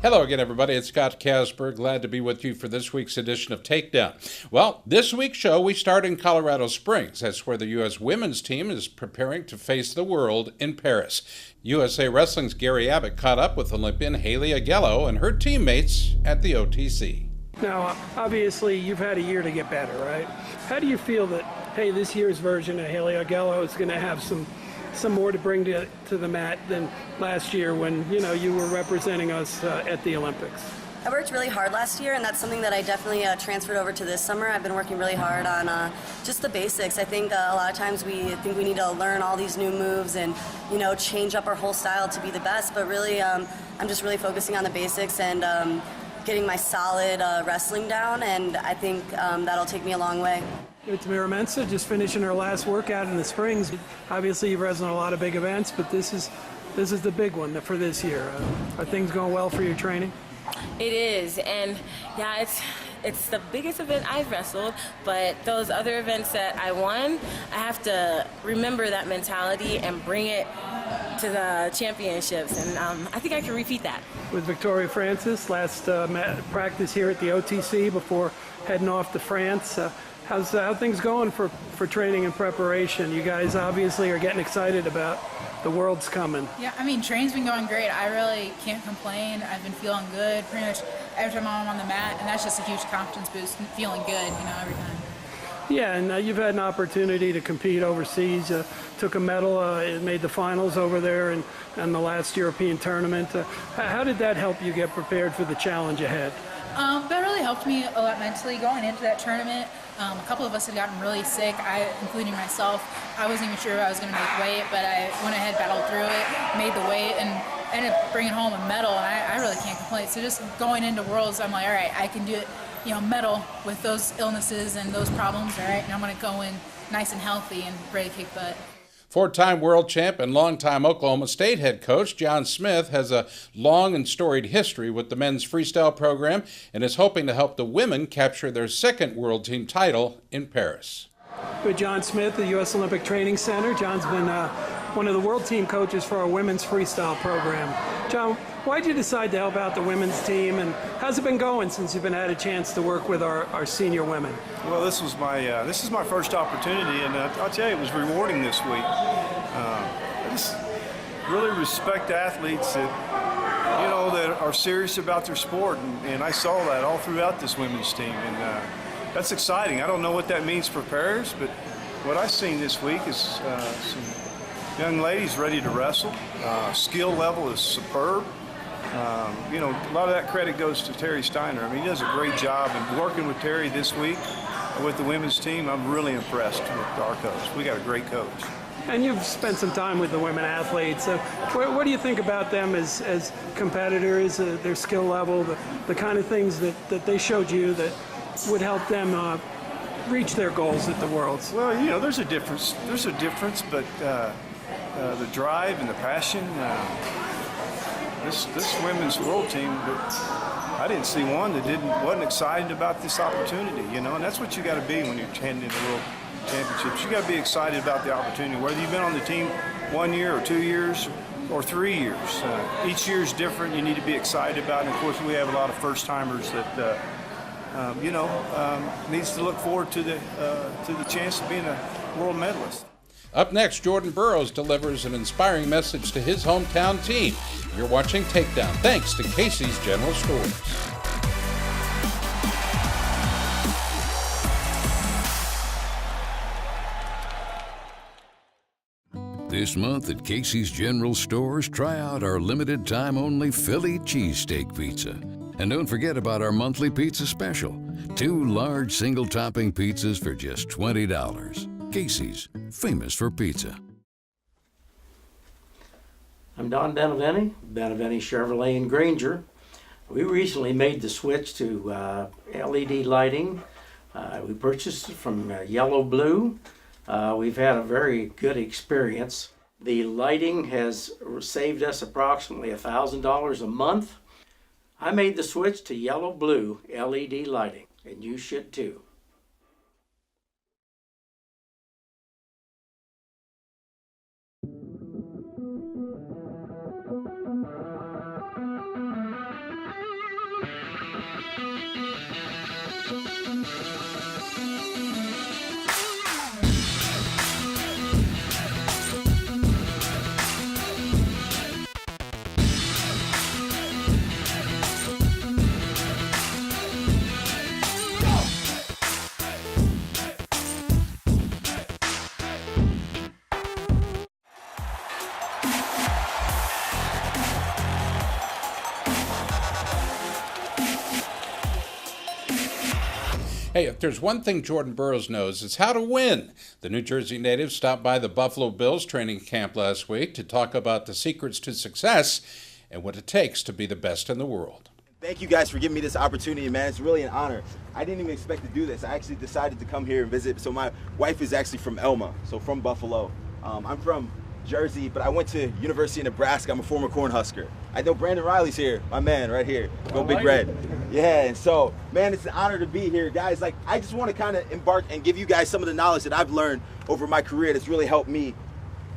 Hello again, everybody. It's Scott Casper. Glad to be with you for this week's edition of Takedown. Well, this week's show, we start in Colorado Springs. That's where the U.S. women's team is preparing to face the world in Paris. USA Wrestling's Gary Abbott caught up with Olympian Haley Agello and her teammates at the OTC. Now, obviously, you've had a year to get better, right? How do you feel that, hey, this year's version of Haley Agello is going to have some more to bring to the mat than last year when, you were representing us at the Olympics? I worked really hard last year, and that's something that I definitely transferred over to this summer. I've been working really hard on just the basics. I think a lot of times we think we need to learn all these new moves and, change up our whole style to be the best, but really I'm just really focusing on the basics and getting my solid wrestling down, and I think that'll take me a long way. It's Miramensa just finishing her last workout in the Springs. Obviously, you've wrestled a lot of big events, but this is the big one for this year. Are things going well for your training? It is, and yeah, it's the biggest event I've wrestled, but those other events that I won, I have to remember that mentality and bring it to the championships, and I think I can repeat that. With Victoria Francis, last practice here at the OTC before heading off to France. How things going for training and preparation? You guys obviously are getting excited about the World's coming. Yeah, training's been going great. I really can't complain. I've been feeling good pretty much every time I'm on the mat, and that's just a huge confidence boost, feeling good, every time. Yeah, and you've had an opportunity to compete overseas. Took a medal, made the finals over there in the last European tournament. How did that help you get prepared for the challenge ahead? That really helped me a lot mentally going into that tournament. A couple of us had gotten really sick, including myself. I wasn't even sure if I was going to make weight, but I went ahead, battled through it, made the weight, and ended up bringing home a medal, and I really can't complain. So just going into Worlds, I'm like, all right, I can do it, medal with those illnesses and those problems, all right, and I'm going to go in nice and healthy and ready to kick butt. Four-time world champ and longtime Oklahoma State head coach John Smith has a long and storied history with the men's freestyle program and is hoping to help the women capture their second world team title in Paris. With John Smith, the U.S. Olympic Training Center. John's been one of the world team coaches for our women's freestyle program. John, why did you decide to help out the women's team, and how's it been going since you've had a chance to work with our senior women? Well, this is my first opportunity, and I'll tell you, it was rewarding this week. I just really respect athletes that are serious about their sport, and I saw that all throughout this women's team, and that's exciting. I don't know what that means for Paris, but what I've seen this week is some young ladies ready to wrestle. Skill level is superb. A lot of that credit goes to Terry Steiner. He does a great job, and working with Terry this week with the women's team, I'm really impressed with our coach. We got a great coach. And you've spent some time with the women athletes. What do you think about them as competitors, their skill level, the kind of things that they showed you that would help them reach their goals at the Worlds? Well, there's a difference. But the drive and the passion, this women's world team, I didn't see one that wasn't excited about this opportunity, and that's what you got to be when you're handing the world championships. You got to be excited about the opportunity, whether you've been on the team 1 year or 2 years or 3 years. Each year is different. You need to be excited about it. And of course, we have a lot of first-timers that needs to look forward to the chance of being a world medalist. Up next, Jordan Burroughs delivers an inspiring message to his hometown team. You're watching Takedown, thanks to Casey's General Stores. This month at Casey's General Stores, try out our limited time only Philly cheesesteak pizza. And don't forget about our monthly pizza special. 2 large single topping pizzas for just $20. Casey's, famous for pizza. I'm Don Beneveni, Beneveni Chevrolet in Granger. We recently made the switch to LED lighting. We purchased it from Yellow Blue. We've had a very good experience. The lighting has saved us approximately $1,000 a month. I made the switch to Yellow Blue LED lighting, and you should too. Hey, if there's one thing Jordan Burroughs knows, it's how to win. The New Jersey native stopped by the Buffalo Bills training camp last week to talk about the secrets to success and what it takes to be the best in the world. Thank you guys for giving me this opportunity, man. It's really an honor. I didn't even expect to do this. I actually decided to come here and visit. So my wife is actually from Elma, so from Buffalo. I'm from Jersey, but I went to University of Nebraska. I'm a former Cornhusker. I know Brandon Riley's here, my man right here. Go Big Red. Yeah, and so, man, it's an honor to be here. Guys, like, I just want to kind of embark and give you guys some of the knowledge that I've learned over my career that's really helped me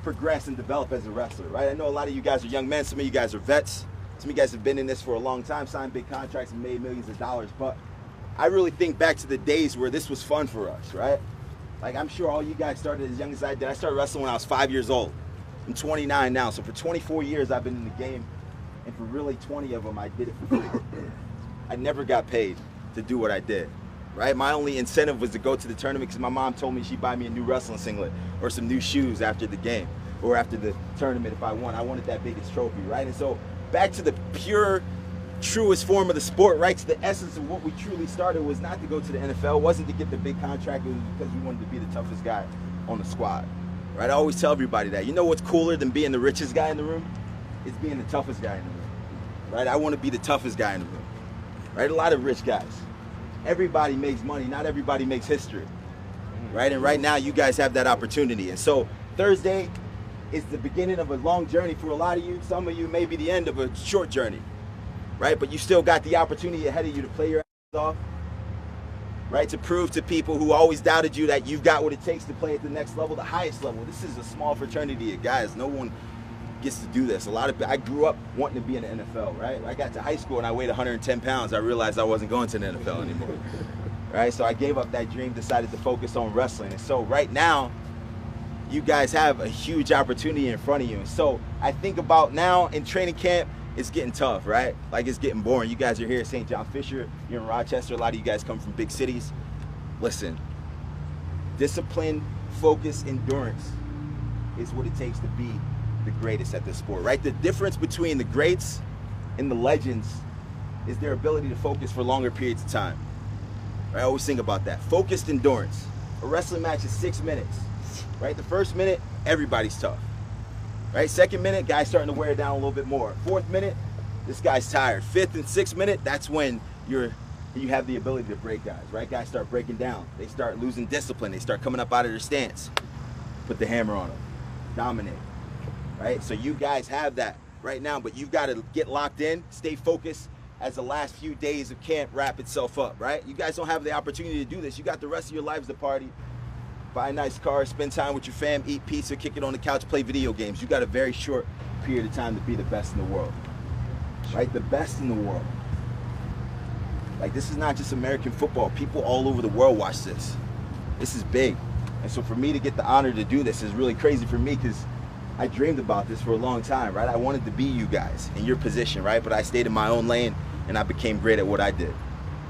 progress and develop as a wrestler, right? I know a lot of you guys are young men. Some of you guys are vets. Some of you guys have been in this for a long time, signed big contracts and made millions of dollars. But I really think back to the days where this was fun for us, right? Like, I'm sure all you guys started as young as I did. I started wrestling when I was 5 years old. I'm 29 now, so for 24 years I've been in the game, and for really 20 of them I did it for free. I never got paid to do what I did, right? My only incentive was to go to the tournament because my mom told me she'd buy me a new wrestling singlet or some new shoes after the game or after the tournament if I won. I wanted that biggest trophy, right? And so back to the pure, truest form of the sport, right? To the essence of what we truly started was not to go to the NFL, wasn't to get the big contract, it was because we wanted to be the toughest guy on the squad. Right? I always tell everybody that. You know what's cooler than being the richest guy in the room? It's being the toughest guy in the room. Right? I want to be the toughest guy in the room. Right? A lot of rich guys. Everybody makes money. Not everybody makes history. Right? And right now you guys have that opportunity. And so Thursday is the beginning of a long journey for a lot of you. Some of you may be the end of a short journey. Right? But you still got the opportunity ahead of you to play your ass off. Right, to prove to people who always doubted you that you've got what it takes to play at the next level, the highest level. This is a small fraternity of guys. No one gets to do this. I grew up wanting to be in the NFL, right? I got to high school and I weighed 110 pounds. I realized I wasn't going to the NFL anymore, right? So I gave up that dream, decided to focus on wrestling. And so right now, you guys have a huge opportunity in front of you. And so I think about now in training camp, it's getting tough, right? Like, it's getting boring. You guys are here at St. John Fisher. You're in Rochester. A lot of you guys come from big cities. Listen, discipline, focus, endurance is what it takes to be the greatest at this sport, right? The difference between the greats and the legends is their ability to focus for longer periods of time. Right? I always think about that. Focused endurance. A wrestling match is 6 minutes, right? The first minute, everybody's tough. Right, second minute, guy's starting to wear it down a little bit more. Fourth minute, this guy's tired. Fifth and sixth minute, that's when you have the ability to break guys, right? Guys start breaking down. They start losing discipline. They start coming up out of their stance. Put the hammer on them. Dominate, right? So you guys have that right now, but you've got to get locked in, stay focused as the last few days of camp wrap itself up, right? You guys don't have the opportunity to do this. You got the rest of your lives to party. Buy a nice car, spend time with your fam, eat pizza, kick it on the couch, play video games. You got a very short period of time to be the best in the world, right? The best in the world. Like, this is not just American football. People all over the world watch this. This is big. And so for me to get the honor to do this is really crazy for me because I dreamed about this for a long time, right? I wanted to be you guys in your position, right? But I stayed in my own lane and I became great at what I did,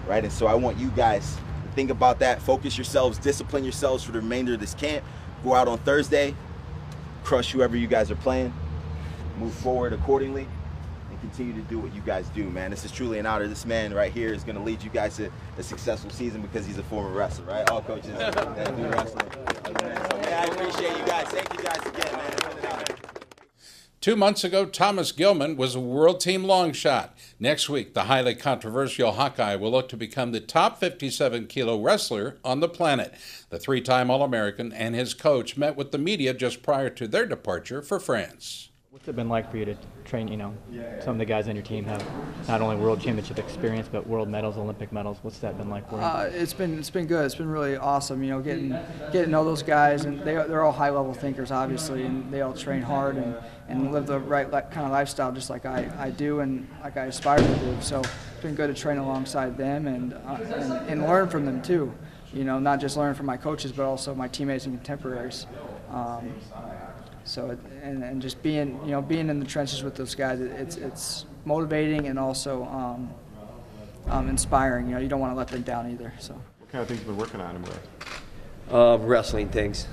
right? And so I want you guys think about that, focus yourselves, discipline yourselves for the remainder of this camp. Go out on Thursday, crush whoever you guys are playing, move forward accordingly, and continue to do what you guys do, man. This is truly an honor. This man right here is going to lead you guys to a successful season because he's a former wrestler, right? All coaches that do wrestling. So, man, I appreciate you guys. Thank you guys again, man. It's been an honor. 2 months ago, Thomas Gilman was a world team long shot. Next week, the highly controversial Hawkeye will look to become the top 57-kilo wrestler on the planet. The three-time All-American and his coach met with the media just prior to their departure for France. What's it been like for you to train, some of the guys on your team have not only world championship experience, but world medals, Olympic medals. What's that been like for you? It's been good. It's been really awesome, getting to know those guys, and they're all high-level thinkers, obviously, and they all train hard and live the right kind of lifestyle just like I do and like I aspire to do. So it's been good to train alongside them and learn from them too. Not just learn from my coaches, but also my teammates and contemporaries. So just being in the trenches with those guys, it's motivating and also inspiring. You don't want to let them down either. So. What kind of things have you been working on him with? Wrestling things.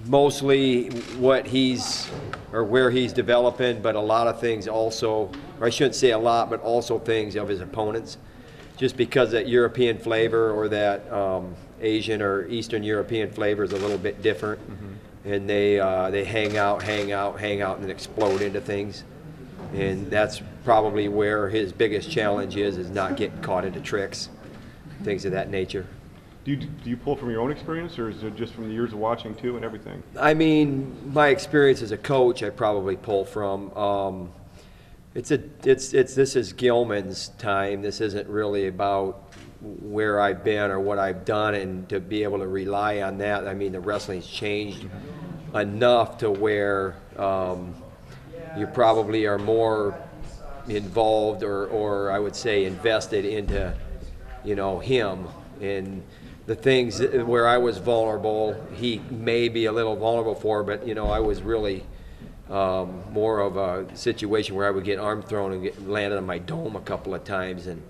Mostly what where he's developing, but a lot of things also, or I shouldn't say a lot, but also things of his opponents. just because that European flavor or that Asian or Eastern European flavor is a little bit different, and they hang out, and then explode into things. And that's probably where his biggest challenge is not getting caught into tricks, things of that nature. Do you pull from your own experience, or is it just from the years of watching too and everything? I mean, my experience as a coach, I probably pull from. This is Gilman's time. This isn't really about where I've been or what I've done, and to be able to rely on that. I mean, the wrestling's changed enough to where you probably are more involved or I would say invested into, him. And the things where I was vulnerable, he may be a little vulnerable for, but, I was really more of a situation where I would get arm thrown and landed on my dome a couple of times. And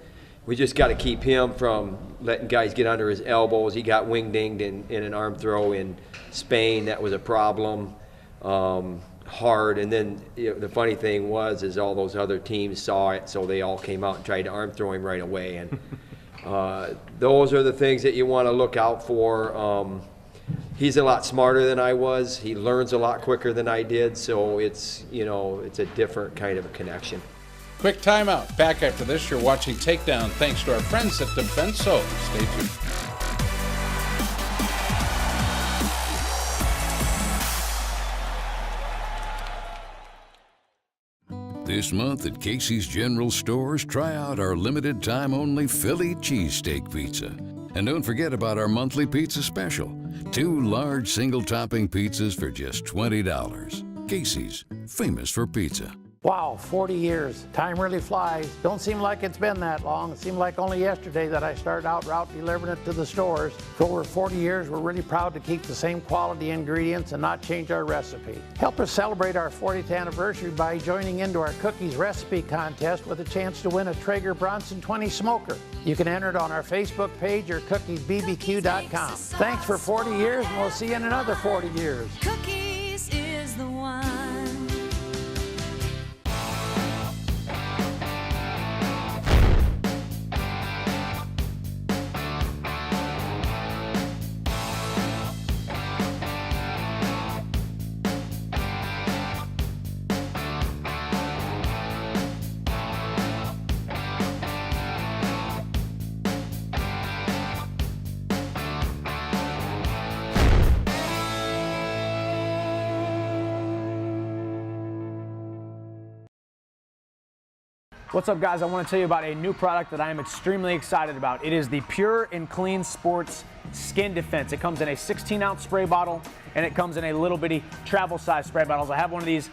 we just got to keep him from letting guys get under his elbows. He got wing-dinged in an arm throw in Spain. That was a problem. Hard. And then the funny thing is all those other teams saw it, so they all came out and tried to arm throw him right away. And those are the things that you want to look out for. He's a lot smarter than I was. He learns a lot quicker than I did, so it's a different kind of a connection. Quick timeout. Back after this, you're watching Takedown thanks to our friends at Defense Soap. Stay tuned. This month at Casey's General Stores, try out our limited time only Philly cheesesteak pizza. And don't forget about our monthly pizza special. 2 large single topping pizzas for just $20. Casey's, famous for pizza. Wow, 40 years. Time really flies. Don't seem like it's been that long. It seemed like only yesterday that I started out route delivering it to the stores. For over 40 years, we're really proud to keep the same quality ingredients and not change our recipe. Help us celebrate our 40th anniversary by joining into our cookies recipe contest with a chance to win a Traeger Bronson 20 smoker. You can enter it on our Facebook page or cookiesbbq.com. Thanks for 40 years, and we'll see you in another 40 years. Cookies is the one. What's up, guys? I want to tell you about a new product that I am extremely excited about. It is the Pure and Clean Sports Skin Defense. It comes in a 16-ounce spray bottle, and it comes in a little bitty travel size spray bottles. I have one of these,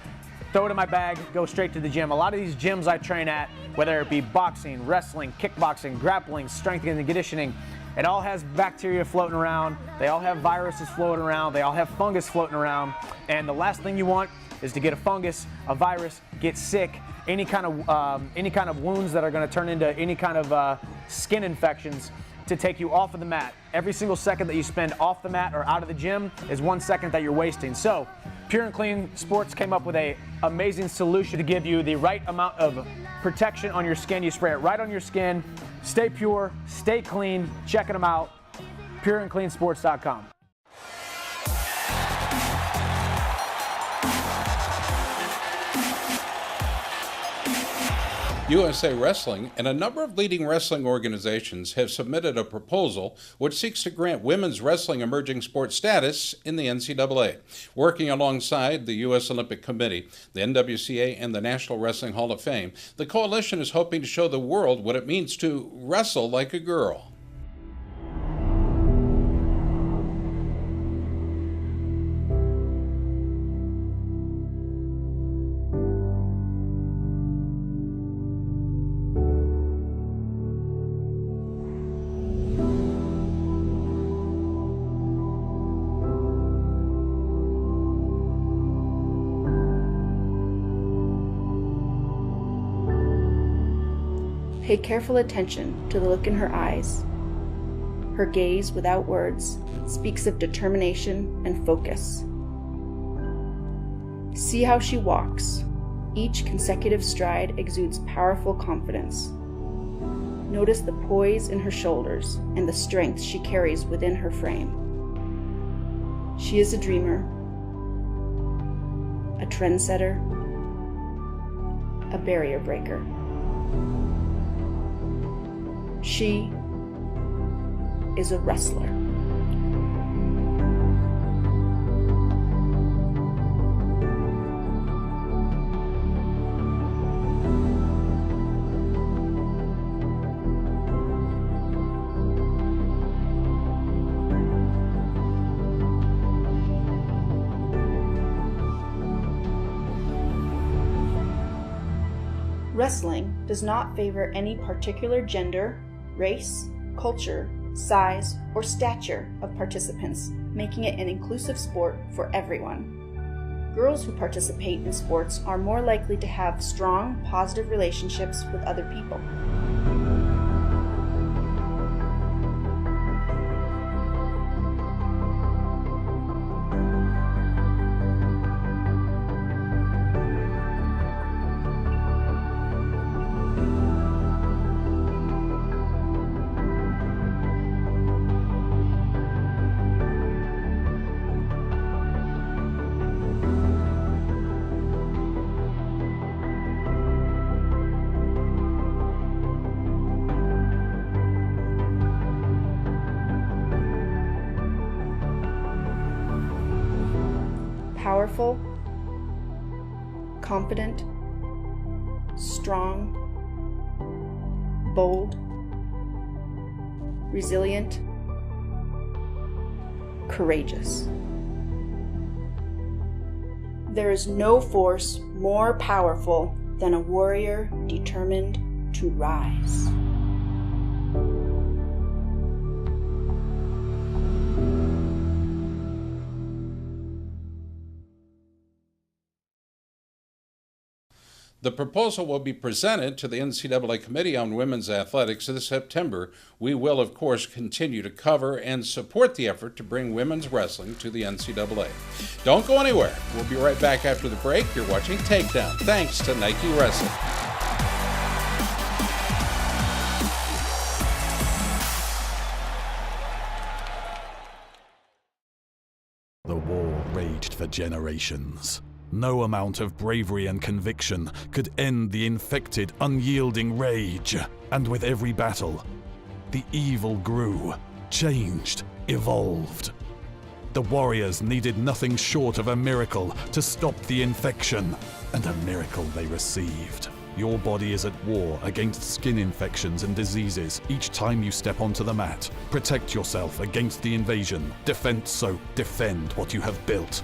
throw it in my bag, go straight to the gym. A lot of these gyms I train at, whether it be boxing, wrestling, kickboxing, grappling, strength and conditioning, it all has bacteria floating around. They all have viruses floating around. They all have fungus floating around. And the last thing you want is to get a fungus, a virus, get sick, any kind of wounds that are going to turn into any kind of skin infections, to take you off of the mat. Every single second that you spend off the mat or out of the gym is 1 second that you're wasting. So Pure and Clean Sports came up with an amazing solution to give you the right amount of protection on your skin. You spray it right on your skin. Stay pure, stay clean. Checking them out, pureandcleansports.com. USA Wrestling and a number of leading wrestling organizations have submitted a proposal which seeks to grant women's wrestling emerging sport status in the NCAA. Working alongside the U.S. Olympic Committee, the NWCA, and the National Wrestling Hall of Fame, the coalition is hoping to show the world what it means to wrestle like a girl. Pay careful attention to the look in her eyes. Her gaze, without words, speaks of determination and focus. See how she walks. Each consecutive stride exudes powerful confidence. Notice the poise in her shoulders and the strength she carries within her frame. She is a dreamer, a trendsetter, a barrier breaker. She is a wrestler. Wrestling does not favor any particular gender, race, culture, size, or stature of participants, making it an inclusive sport for everyone. Girls who participate in sports are more likely to have strong, positive relationships with other people. Powerful, confident, strong, bold, resilient, courageous. There is no force more powerful than a warrior determined to rise. The proposal will be presented to the NCAA Committee on Women's Athletics this September. We will, of course, continue to cover and support the effort to bring women's wrestling to the NCAA. Don't go anywhere. We'll be right back after the break. You're watching Takedown, thanks to Nike Wrestling. The war raged for generations. No amount of bravery and conviction could end the infected, unyielding rage. And with every battle, the evil grew, changed, evolved. The warriors needed nothing short of a miracle to stop the infection, and a miracle they received. Your body is at war against skin infections and diseases each time you step onto the mat. Protect yourself against the invasion. Defend Soap. Defend what you have built.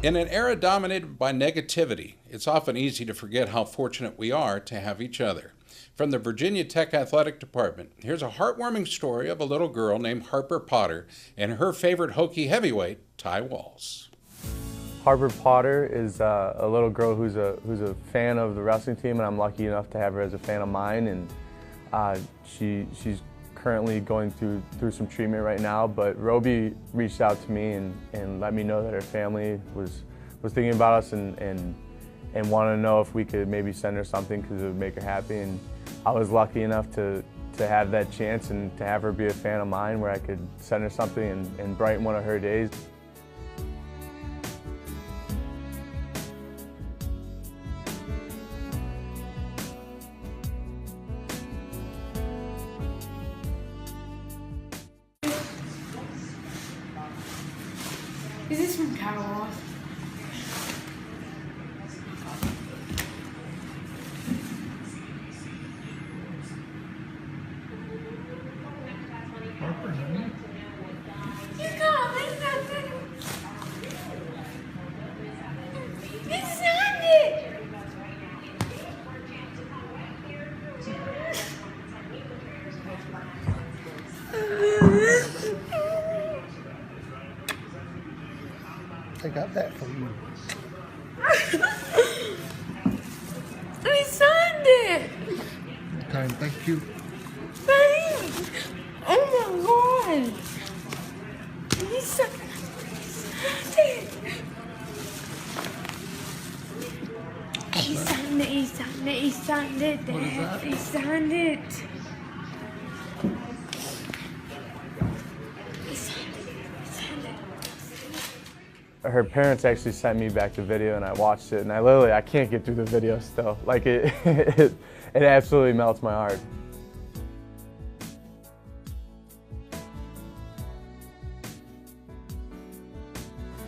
In an era dominated by negativity, it's often easy to forget how fortunate we are to have each other. From the Virginia Tech Athletic Department, here's a heartwarming story of a little girl named Harper Potter and her favorite Hokie heavyweight, Ty Walls. Harper Potter is a little girl who's a fan of the wrestling team, and I'm lucky enough to have her as a fan of mine. And she's currently going through some treatment right now, but Roby reached out to me and let me know that her family was thinking about us and wanted to know if we could maybe send her something because it would make her happy. And I was lucky enough to have that chance and to have her be a fan of mine where I could send her something and brighten one of her days. Is this from Car Wash? Harper, isn't it? You can't, there's nothing. You signed it. I got that for you. We signed it. Okay, thank you. Thanks. Oh my God. You signed it. He signed it, he signed it, he signed it, What is that? He signed it. Her parents actually sent me back the video and I watched it and I can't get through the video still. Like it absolutely melts my heart.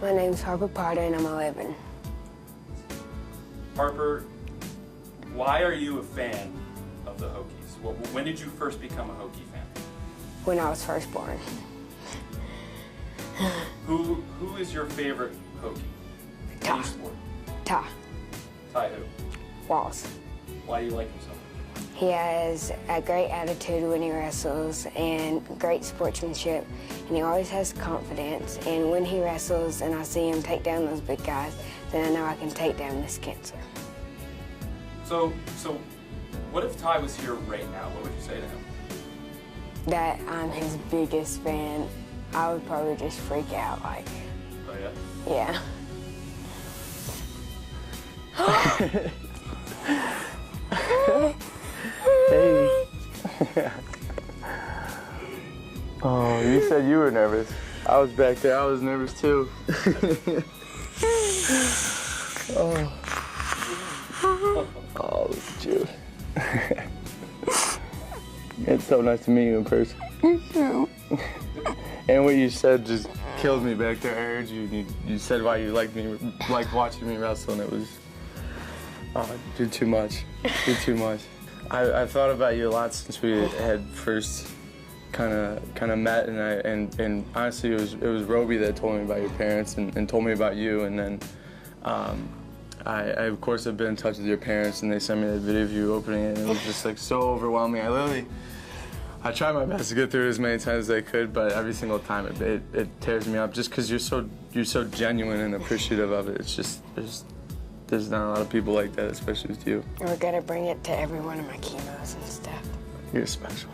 My name's Harper Potter and I'm 11. Harper, why are you a fan of the Hokies? When did you first become a Hokie fan? When I was first born. Who is your favorite Hokie? Any sport? Ty Ty who? Walls. Why do you like him so much? He has a great attitude when he wrestles and great sportsmanship, and he always has confidence. And when he wrestles and I see him take down those big guys, then I know I can take down this cancer. So what if Ty was here right now? What would you say to him? That I'm his biggest fan. I would probably just freak out, like. Oh yeah? Yeah. Hey. Oh, you said you were nervous. I was back there, I was nervous too. Oh, look at you. It's so nice to meet you in person. You too. And what you said just killed me back there. I heard you. You said why you liked watching me wrestle, and it was, did too much. Did too much. I thought about you a lot since we had first kind of met, and honestly it was Roby that told me about your parents and told me about you, and then I of course have been in touch with your parents, and they sent me that video of you opening it, and it was just like so overwhelming. I tried my best to get through it as many times as I could, but every single time it tears me up just because you're so genuine and appreciative of it. It's just there's not a lot of people like that, especially with you. We're gonna bring it to every one of my chemos and stuff. You're special.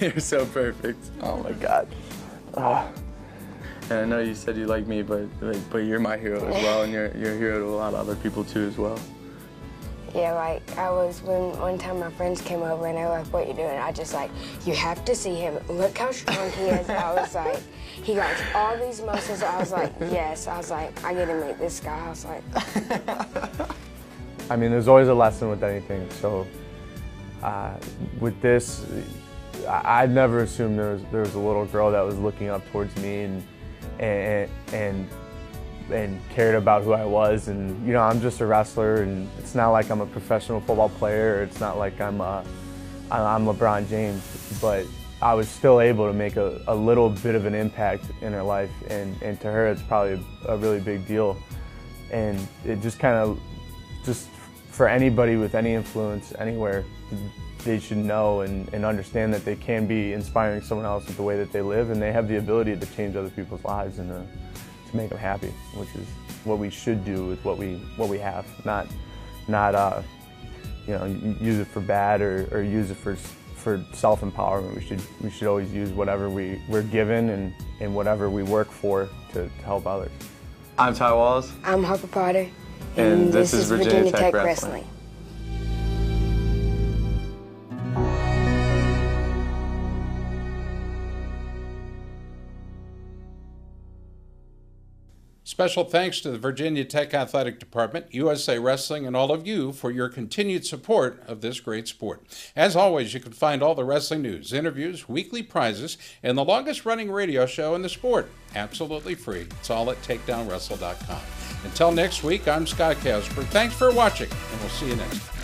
You're so perfect. Oh my God. And I know you said you like me, but you're my hero as well, and you're a hero to a lot of other people too as well. Yeah, like when one time my friends came over and they were like, "What you doing?" I just like, "You have to see him. Look how strong he is." I was like, "He got all these muscles." I was like, "Yes." I was like, "I get to meet this guy." I was like, I mean, there's always a lesson with anything. So with this, I'd never assumed there was a little girl that was looking up towards me and cared about who I was. And you know, I'm just a wrestler, and it's not like I'm a professional football player, or it's not like I'm LeBron James, but I was still able to make a little bit of an impact in her life, and to her it's probably a really big deal. And it just kind of, just for anybody with any influence anywhere, they should know and understand that they can be inspiring someone else with the way that they live, and they have the ability to change other people's lives and to make them happy, which is what we should do with what we have, not you know, use it for bad or use it for self-empowerment. We should always use whatever we're given and whatever we work for to help others. I'm Ty Wallace. "I'm Harper Potter, and this is Virginia Tech Wrestling." Special thanks to the Virginia Tech Athletic Department, USA Wrestling, and all of you for your continued support of this great sport. As always, you can find all the wrestling news, interviews, weekly prizes, and the longest-running radio show in the sport absolutely free. It's all at takedownwrestle.com. Until next week, I'm Scott Casper. Thanks for watching, and we'll see you next time.